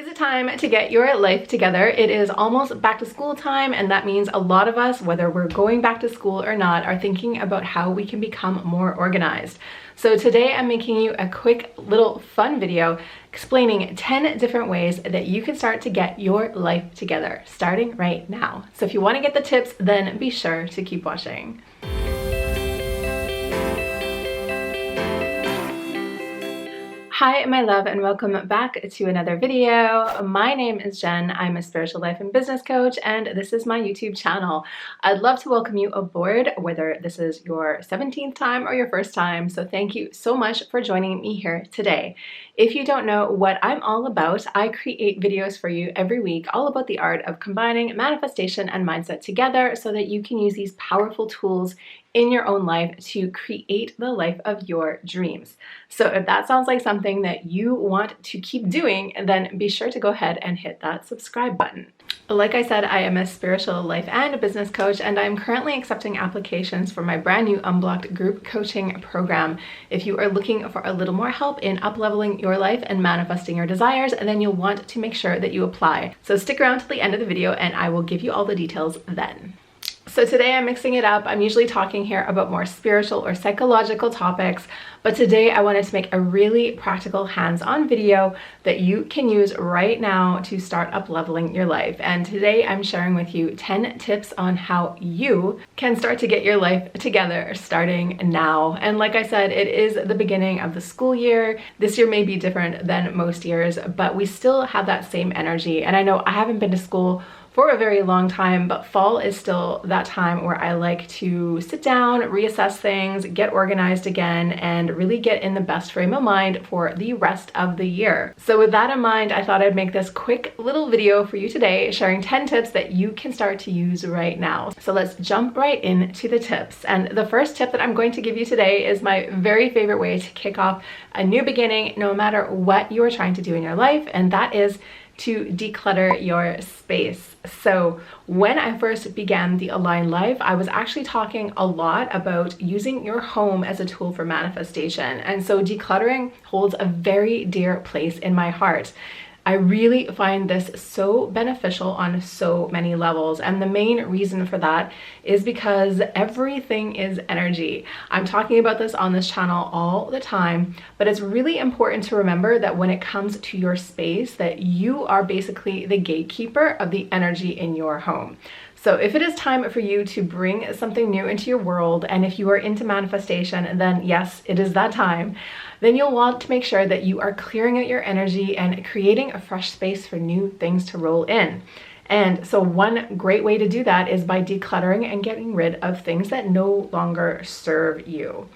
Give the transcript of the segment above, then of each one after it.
Is it time to get your life together? It is almost back to school time, and that means a lot of us, whether we're going back to school or not, are thinking about how we can become more organized. So today I'm making you a quick little fun video explaining 10 different ways that you can start to get your life together, starting right now. So if you want to get the tips, then be sure to keep watching. Hi, my love, and welcome back to another video. My name is Jen. I'm a spiritual life and business coach, and this is my YouTube channel. I'd love to welcome you aboard, whether this is your 17th time or your first time. So thank you so much for joining me here today. If you don't know what I'm all about, I create videos for you every week all about the art of combining manifestation and mindset together so that you can use these powerful tools in your own life to create the life of your dreams. So if that sounds like something that you want to keep doing, then be sure to go ahead and hit that subscribe button. Like I said, I am a spiritual life and business coach, and I'm currently accepting applications for my brand new Unblocked group coaching program. If you are looking for a little more help in up-leveling your life and manifesting your desires, then you'll want to make sure that you apply. So stick around to the end of the video and I will give you all the details then. So today I'm mixing it up. I'm usually talking here about more spiritual or psychological topics, but today I wanted to make a really practical hands-on video that you can use right now to start up leveling your life. And today I'm sharing with you 10 tips on how you can start to get your life together starting now. And like I said, it is the beginning of the school year. This year may be different than most years, but we still have that same energy. And I know I haven't been to school for a very long time, but fall is still that time where I like to sit down, reassess things, get organized again, and really get in the best frame of mind for the rest of the year. So with that in mind, I thought I'd make this quick little video for you today, sharing 10 tips that you can start to use right now. So let's jump right into the tips. And the first tip that I'm going to give you today is my very favorite way to kick off a new beginning, no matter what you are trying to do in your life, and that is to declutter your space. So when I first began the Align Life, I was actually talking a lot about using your home as a tool for manifestation. And so decluttering holds a very dear place in my heart. I really find this so beneficial on so many levels. And the main reason for that is because everything is energy. I'm talking about this on this channel all the time, but it's really important to remember that when it comes to your space, that you are basically the gatekeeper of the energy in your home. So if it is time for you to bring something new into your world, and if you are into manifestation, then yes, it is that time, then you'll want to make sure that you are clearing out your energy and creating a fresh space for new things to roll in. And so one great way to do that is by decluttering and getting rid of things that no longer serve you.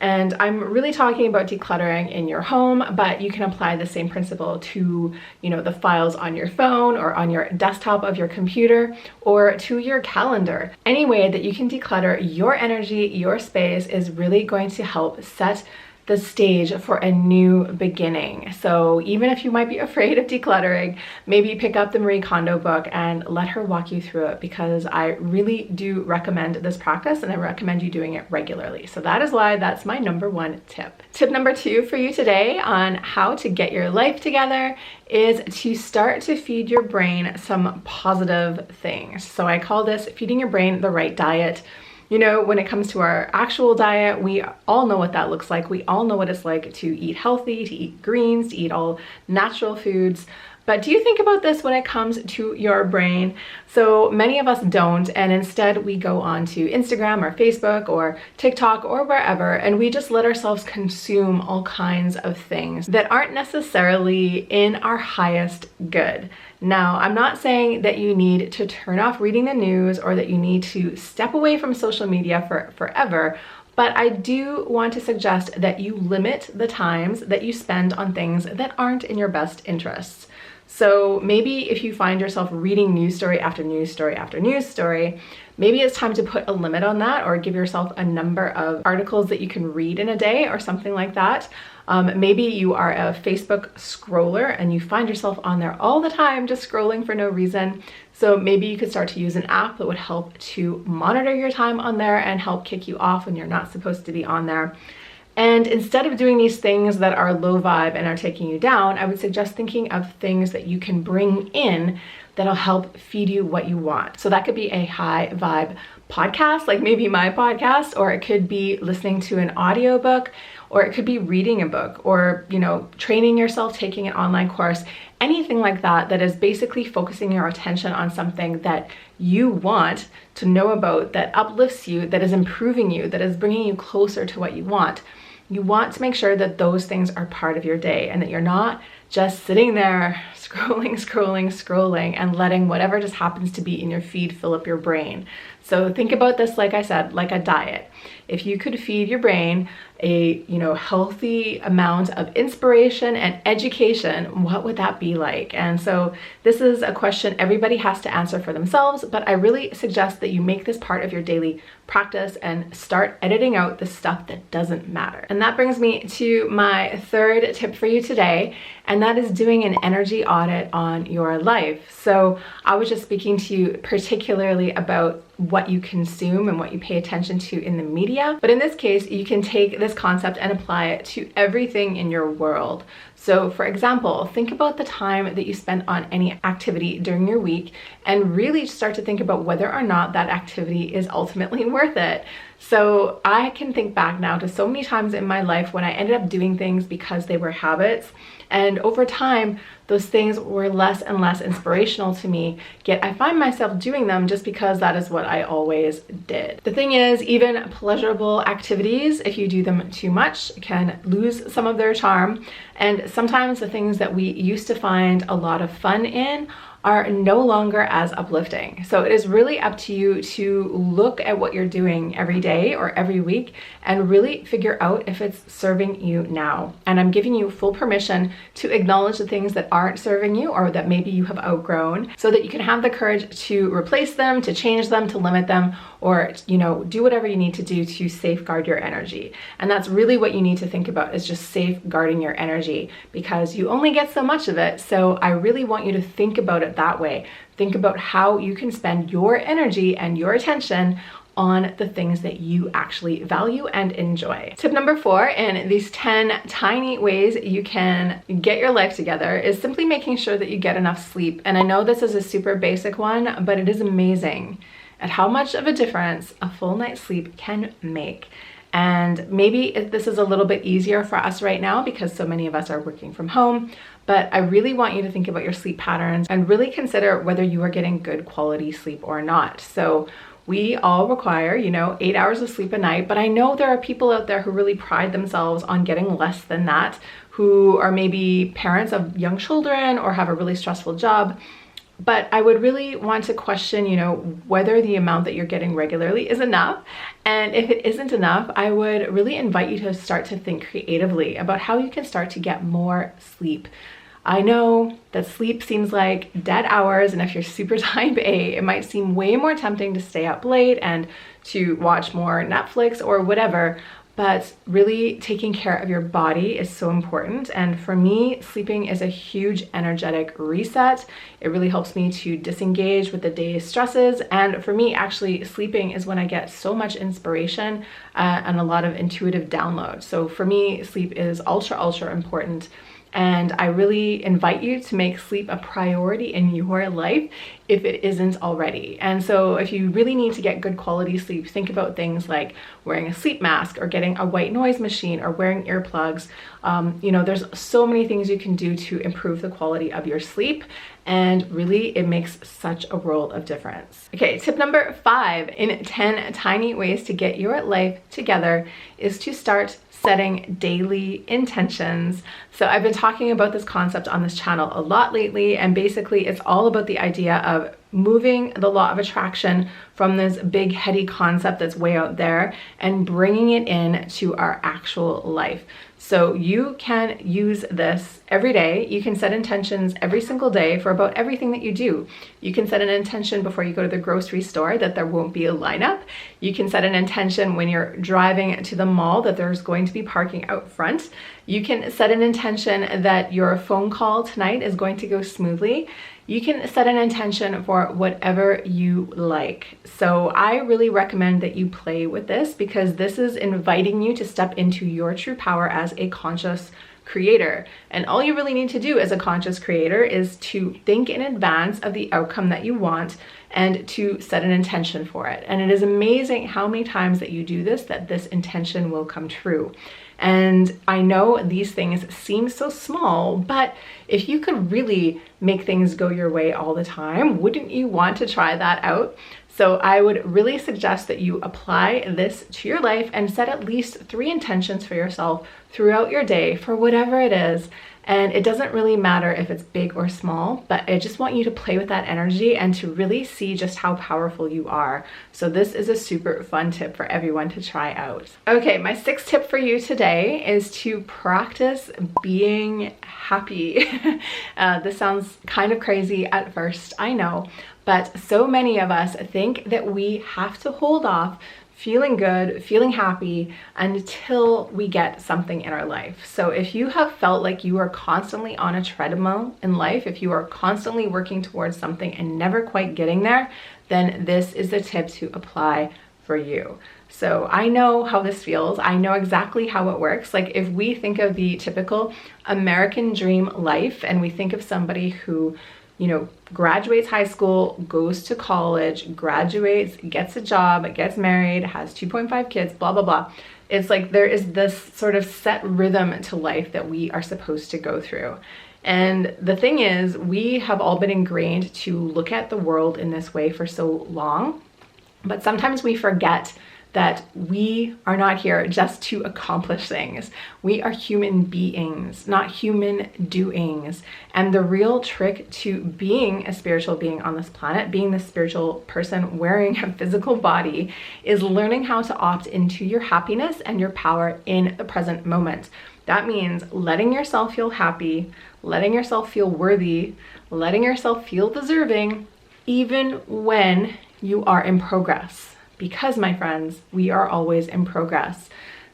And I'm really talking about decluttering in your home, but you can apply the same principle to, the files on your phone or on your desktop of your computer or to your calendar. Any way that you can declutter your energy, your space is really going to help set the stage for a new beginning. So even if you might be afraid of decluttering, maybe pick up the Marie Kondo book and let her walk you through it, because I really do recommend this practice and I recommend you doing it regularly. So that is why that's my number one tip. Tip number two for you today on how to get your life together is to start to feed your brain some positive things. So I call this feeding your brain the right diet. When it comes to our actual diet, we all know what that looks like. We all know what it's like to eat healthy, to eat greens, to eat all natural foods. But do you think about this when it comes to your brain? So many of us don't, and instead we go on to Instagram or Facebook or TikTok or wherever, and we just let ourselves consume all kinds of things that aren't necessarily in our highest good. Now, I'm not saying that you need to turn off reading the news or that you need to step away from social media forever, but I do want to suggest that you limit the times that you spend on things that aren't in your best interests. So maybe if you find yourself reading news story after news story after news story, maybe it's time to put a limit on that, or give yourself a number of articles that you can read in a day or something like that. Maybe you are a Facebook scroller and you find yourself on there all the time just scrolling for no reason. So maybe you could start to use an app that would help to monitor your time on there and help kick you off when you're not supposed to be on there. And instead of doing these things that are low vibe and are taking you down, I would suggest thinking of things that you can bring in that'll help feed you what you want. So that could be a high vibe podcast, like maybe my podcast, or it could be listening to an audiobook, or it could be reading a book, or, you know, training yourself, taking an online course, anything like that, that is basically focusing your attention on something that you want to know about, that uplifts you, that is improving you, that is bringing you closer to what you want. You want to make sure that those things are part of your day and that you're not just sitting there scrolling and letting whatever just happens to be in your feed fill up your brain. So think about this, like I said, like a diet. If you could feed your brain a, you know, healthy amount of inspiration and education, what would that be like? And so this is a question everybody has to answer for themselves, but I really suggest that you make this part of your daily practice and start editing out the stuff that doesn't matter. And that brings me to my third tip for you today, and that is doing an energy audit on your life. So I was just speaking to you particularly about what you consume and what you pay attention to in the media. But in this case, you can take this concept and apply it to everything in your world. So for example, think about the time that you spent on any activity during your week and really start to think about whether or not that activity is ultimately worth it. So I can think back now to so many times in my life when I ended up doing things because they were habits, and over time, those things were less and less inspirational to me, yet I find myself doing them just because that is what I always did. The thing is, even pleasurable activities, if you do them too much, can lose some of their charm. And sometimes the things that we used to find a lot of fun in are no longer as uplifting. So it is really up to you to look at what you're doing every day or every week and really figure out if it's serving you now. And I'm giving you full permission to acknowledge the things that aren't serving you or that maybe you have outgrown, so that you can have the courage to replace them, to change them, to limit them, or, you know, do whatever you need to do to safeguard your energy. And that's really what you need to think about, is just safeguarding your energy, because you only get so much of it. So I really want you to think about it that way. Think about how you can spend your energy and your attention on the things that you actually value and enjoy. Tip number 4 in these 10 tiny ways you can get your life together is simply making sure that you get enough sleep. And I know this is a super basic one, but it is amazing at how much of a difference a full night's sleep can make. And maybe this is a little bit easier for us right now because so many of us are working from home, but I really want you to think about your sleep patterns and really consider whether you are getting good quality sleep or not. So we all require, 8 hours of sleep a night, but I know there are people out there who really pride themselves on getting less than that, who are maybe parents of young children or have a really stressful job. But I would really want to question, whether the amount that you're getting regularly is enough. And if it isn't enough, I would really invite you to start to think creatively about how you can start to get more sleep. I know that sleep seems like dead hours, and if you're super type A, it might seem way more tempting to stay up late and to watch more Netflix or whatever. But really taking care of your body is so important. And for me, sleeping is a huge energetic reset. It really helps me to disengage with the day's stresses. And for me, actually, sleeping is when I get so much inspiration and a lot of intuitive download. So for me, sleep is ultra important. And I really invite you to make sleep a priority in your life if it isn't already. And so if you really need to get good quality sleep, think about things like wearing a sleep mask or getting a white noise machine or wearing earplugs. There's so many things you can do to improve the quality of your sleep. And really, it makes such a world of difference. Okay, tip number 5 in 10 tiny ways to get your life together is to start setting daily intentions. So I've been talking about this concept on this channel a lot lately, and basically it's all about the idea of moving the law of attraction from this big heady concept that's way out there and bringing it in to our actual life. So you can use this every day. You can set intentions every single day for about everything that you do. You can set an intention before you go to the grocery store that there won't be a lineup. You can set an intention when you're driving to the mall that there's going to be parking out front. You can set an intention that your phone call tonight is going to go smoothly. You can set an intention for whatever you like. So I really recommend that you play with this, because this is inviting you to step into your true power as a conscious creator. And all you really need to do as a conscious creator is to think in advance of the outcome that you want and to set an intention for it. And it is amazing how many times that you do this, that this intention will come true. And I know these things seem so small, but if you could really make things go your way all the time, wouldn't you want to try that out? So I would really suggest that you apply this to your life and set at least 3 intentions for yourself throughout your day for whatever it is. And it doesn't really matter if it's big or small, but I just want you to play with that energy and to really see just how powerful you are. So this is a super fun tip for everyone to try out. Okay, my 6th tip for you today is to practice being happy. This sounds kind of crazy at first, I know, but so many of us think that we have to hold off feeling good, feeling happy until we get something in our life. So if you have felt like you are constantly on a treadmill in life, if you are constantly working towards something and never quite getting there, then this is the tip to apply for you. So I know how this feels. I know exactly how it works. Like if we think of the typical American dream life and we think of somebody who, you know, graduates high school, goes to college, graduates, gets a job, gets married, has 2.5 kids, blah, blah, blah. It's like there is this sort of set rhythm to life that we are supposed to go through. And the thing is, we have all been ingrained to look at the world in this way for so long, but sometimes we forget that we are not here just to accomplish things. We are human beings, not human doings. And the real trick to being a spiritual being on this planet, being the spiritual person wearing a physical body, is learning how to opt into your happiness and your power in the present moment. That means letting yourself feel happy, letting yourself feel worthy, letting yourself feel deserving, even when you are in progress. Because, my friends, we are always in progress.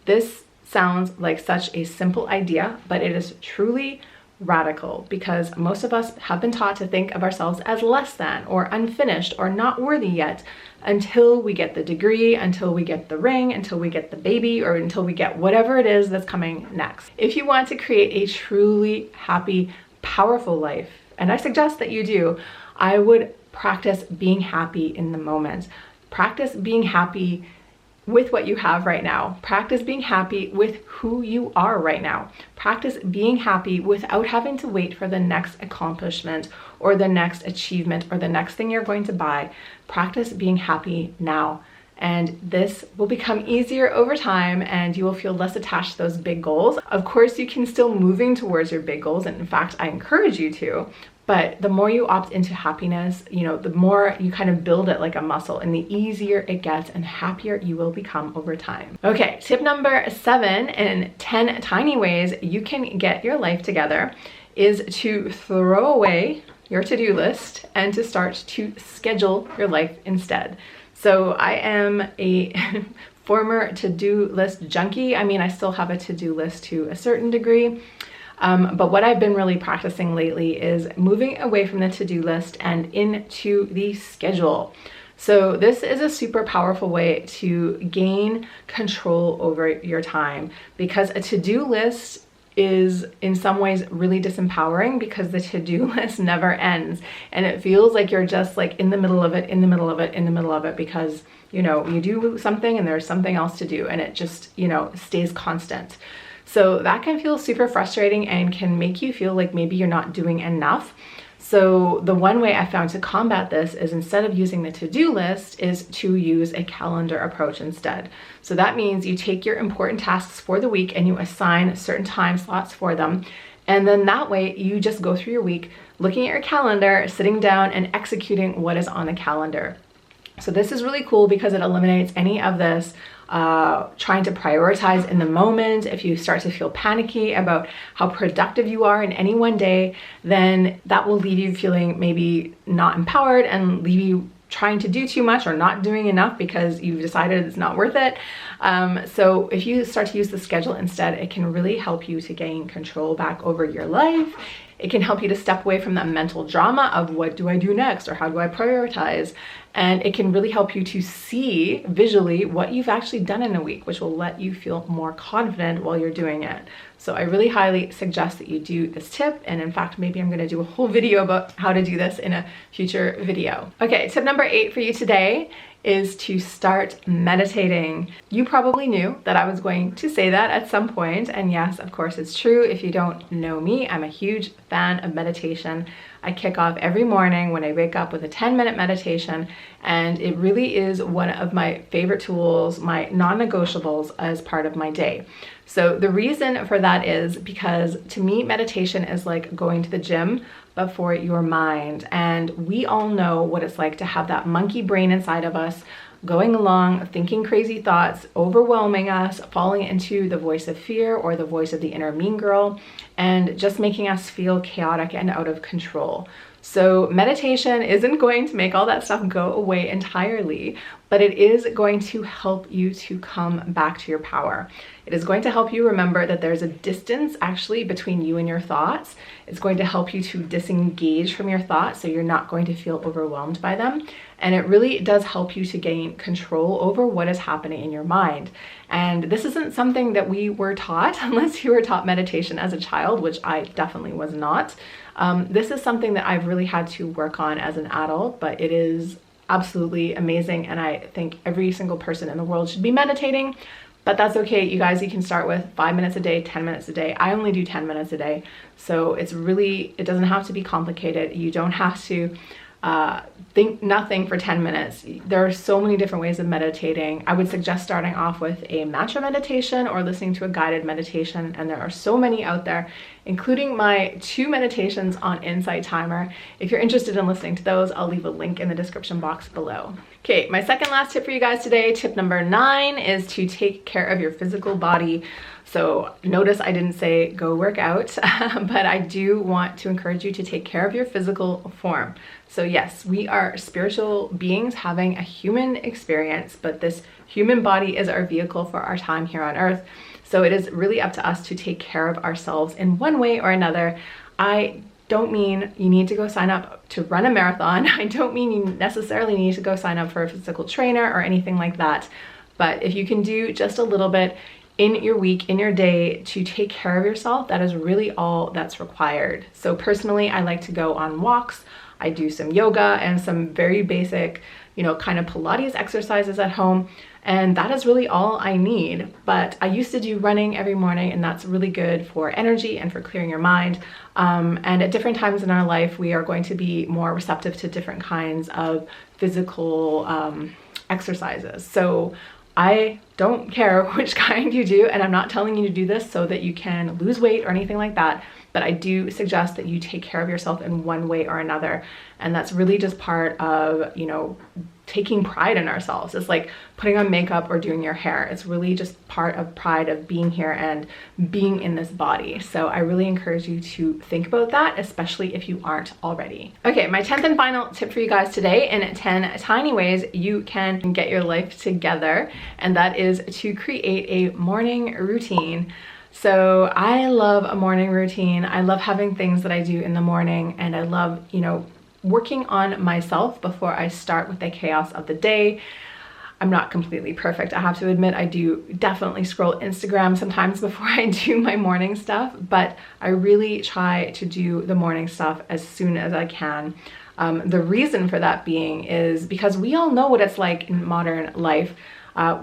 This sounds like such a simple idea, but it is truly radical, because most of us have been taught to think of ourselves as less than or unfinished or not worthy yet until we get the degree, until we get the ring, until we get the baby, or until we get whatever it is that's coming next. If you want to create a truly happy, powerful life, and I suggest that you do, I would practice being happy in the moment. Practice being happy with what you have right now. Practice being happy with who you are right now. Practice being happy without having to wait for the next accomplishment or the next achievement or the next thing you're going to buy. Practice being happy now. And this will become easier over time, and you will feel less attached to those big goals. Of course, you can still moving towards your big goals, and in fact, I encourage you to. But the more you opt into happiness, you know, the more you kind of build it like a muscle, and the easier it gets and happier you will become over time. Okay, tip number 7 in 10 tiny ways you can get your life together is to throw away your to-do list and to start to schedule your life instead. So I am a former to-do list junkie. I mean, I still have a to-do list to a certain degree. But what I've been really practicing lately is moving away from the to-do list and into the schedule. So this is a super powerful way to gain control over your time, because a to-do list is in some ways really disempowering, because the to-do list never ends and it feels like you're just like in the middle of it, in the middle of it, in the middle of it, because you know, you do something and there's something else to do and it just, you know, stays constant. So that can feel super frustrating and can make you feel like maybe you're not doing enough. So the one way I found to combat this is, instead of using the to-do list, is to use a calendar approach instead. So that means you take your important tasks for the week and you assign certain time slots for them. And then that way you just go through your week looking at your calendar, sitting down and executing what is on the calendar. So this is really cool because it eliminates any of this trying to prioritize in the moment. If you start to feel panicky about how productive you are in any one day, then that will leave you feeling maybe not empowered and leave you trying to do too much or not doing enough because you've decided it's not worth it. So if you start to use the schedule instead, it can really help you to gain control back over your life. It can help you to step away from that mental drama of what do I do next or how do I prioritize? And it can really help you to see visually what you've actually done in a week, which will let you feel more confident while you're doing it. So I really highly suggest that you do this tip. And in fact, maybe I'm going to do a whole video about how to do this in a future video. Okay, tip number 8 for you today is to start meditating. You probably knew that I was going to say that at some point, and yes, of course it's true. If you don't know me, I'm a huge fan of meditation. I kick off every morning when I wake up with a 10-minute meditation, and it really is one of my favorite tools, my non-negotiables as part of my day. So the reason for that is because to me, meditation is like going to the gym, but for your mind. And we all know what it's like to have that monkey brain inside of us going along, thinking crazy thoughts, overwhelming us, falling into the voice of fear or the voice of the inner mean girl, and just making us feel chaotic and out of control. So meditation isn't going to make all that stuff go away entirely, but it is going to help you to come back to your power. It is going to help you remember that there's a distance actually between you and your thoughts. It's going to help you to disengage from your thoughts so you're not going to feel overwhelmed by them. And it really does help you to gain control over what is happening in your mind. And this isn't something that we were taught unless you were taught meditation as a child, which I definitely was not. This is something that I've really had to work on as an adult, but it is absolutely amazing. And I think every single person in the world should be meditating. But that's okay, you guys. You can start with 5 minutes a day, 10 minutes a day. I only do 10 minutes a day. So it doesn't have to be complicated. You don't have to think nothing for 10 minutes. There are so many different ways of meditating. I would suggest starting off with a mantra meditation or listening to a guided meditation. And there are so many out there, including my 2 meditations on Insight Timer. If you're interested in listening to those, I'll leave a link in the description box below. Okay, my second last tip for you guys today, tip number 9, is to take care of your physical body. So notice I didn't say go work out, but I do want to encourage you to take care of your physical form. So yes, we are spiritual beings having a human experience, but this human body is our vehicle for our time here on earth. So it is really up to us to take care of ourselves in one way or another. I don't mean you need to go sign up to run a marathon. I don't mean you necessarily need to go sign up for a physical trainer or anything like that. But if you can do just a little bit in your week, in your day, to take care of yourself, that is really all that's required. So personally, I like to go on walks. I do some yoga and some very basic, kind of Pilates exercises at home. And that is really all I need. But I used to do running every morning, and that's really good for energy and for clearing your mind. And at different times in our life, we are going to be more receptive to different kinds of physical exercises. So I don't care which kind you do, and I'm not telling you to do this so that you can lose weight or anything like that, but I do suggest that you take care of yourself in one way or another. And that's really just part of, taking pride in ourselves. It's like putting on makeup or doing your hair. It's really just part of pride of being here and being in this body. So I really encourage you to think about that, especially if you aren't already. Okay, my 10th and final tip for you guys today, in 10 tiny ways you can get your life together, and that is to create a morning routine. So I love a morning routine. I love having things that I do in the morning, and I love, working on myself before I start with the chaos of the day. I'm not completely perfect. I have to admit, I do definitely scroll Instagram sometimes before I do my morning stuff, but I really try to do the morning stuff as soon as I can. The reason for that being is because we all know what it's like in modern life.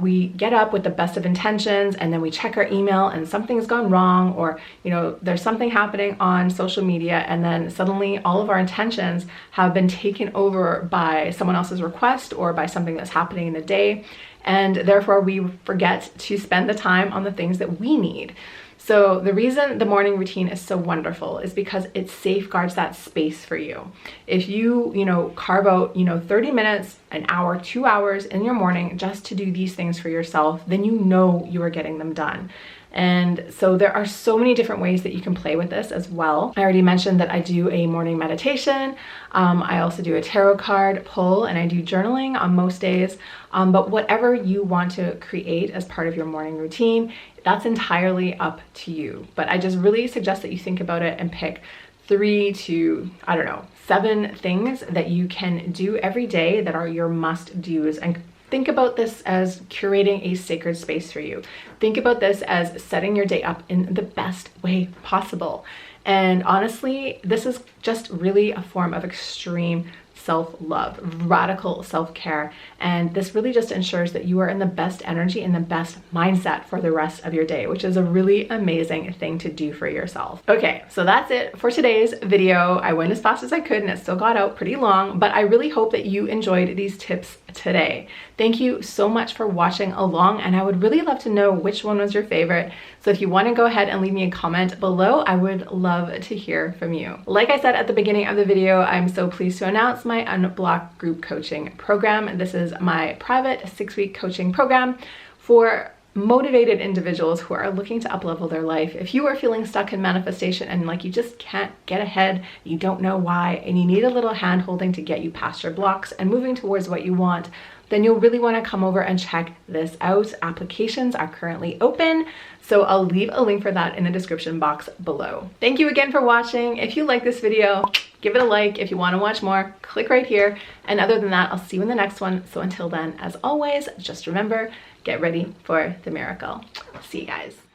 We get up with the best of intentions, and then we check our email and something's gone wrong, or there's something happening on social media, and then suddenly all of our intentions have been taken over by someone else's request or by something that's happening in the day, and therefore we forget to spend the time on the things that we need. So the reason the morning routine is so wonderful is because it safeguards that space for you. If you, carve out, 30 minutes, an hour, 2 hours in your morning just to do these things for yourself, then you know you are getting them done. And so there are so many different ways that you can play with this as well. I already mentioned that I do a morning meditation. I also do a tarot card pull, and I do journaling on most days. But whatever you want to create as part of your morning routine, that's entirely up to you. But I just really suggest that you think about it and pick 3 to, I don't know, 7 things that you can do every day that are your must-dos, and think about this as curating a sacred space for you. Think about this as setting your day up in the best way possible. And honestly, this is just really a form of extreme self-love, radical self-care. And this really just ensures that you are in the best energy and the best mindset for the rest of your day, which is a really amazing thing to do for yourself. Okay, so that's it for today's video. I went as fast as I could and it still got out pretty long, but I really hope that you enjoyed these tips today. Thank you so much for watching along, and I would really love to know which one was your favorite. So if you want to go ahead and leave me a comment below, I would love to hear from you. Like I said at the beginning of the video, I'm so pleased to announce my Unblock group coaching program. This is my private 6-week coaching program for motivated individuals who are looking to up-level their life. If you are feeling stuck in manifestation and like you just can't get ahead, you don't know why, and you need a little hand holding to get you past your blocks and moving towards what you want, then you'll really want to come over and check this out. Applications are currently open, so I'll leave a link for that in the description box below. Thank you again for watching. If you like this video, give it a like. If you want to watch more, click right here. And other than that, I'll see you in the next one. So until then, as always, just remember, get ready for the miracle. See you guys.